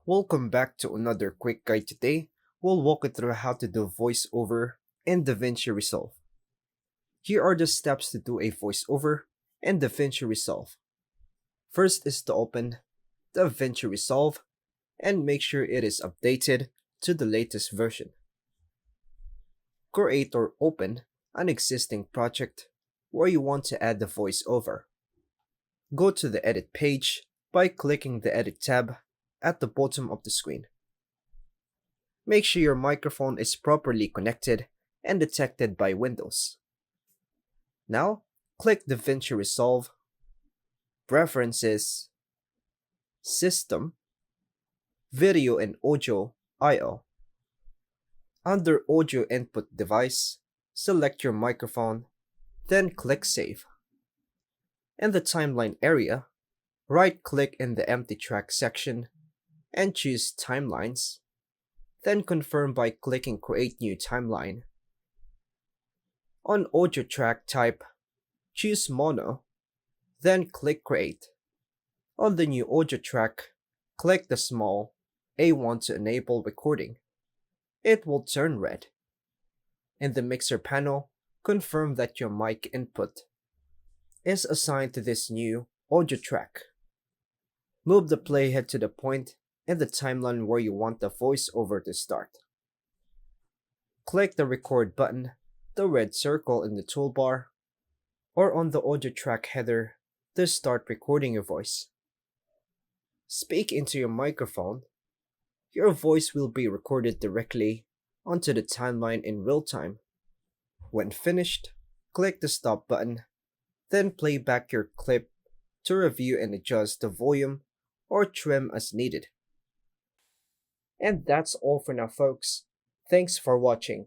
Welcome back to another quick guide today. We'll walk you through how to do voiceover in DaVinci Resolve. Here are the steps to do a voiceover in DaVinci Resolve. First is to open DaVinci Resolve and make sure it is updated to the latest version. Create or open an existing project where you want to add the voiceover. Go to the Edit page by clicking the Edit tab at the bottom of the screen. Make sure your microphone is properly connected and detected by Windows. Now, click DaVinci Resolve, Preferences, System, Video and Audio I/O. Under Audio Input Device, select your microphone, then click Save. In the timeline area, right-click in the empty track section and choose Timelines, then confirm by clicking Create New Timeline. On audio track type, choose Mono, then click Create. On the new audio track, click the small A1 to enable recording. It will turn red. In the mixer panel, confirm that your mic input is assigned to this new audio track. Move the playhead to the point in the timeline where you want the voiceover to start. Click the record button, the red circle in the toolbar, or on the audio track header to start recording your voice. Speak into your microphone. Your voice will be recorded directly onto the timeline in real time. When finished, click the stop button, then play back your clip to review and adjust the volume or trim as needed. And that's all for now, folks. Thanks for watching.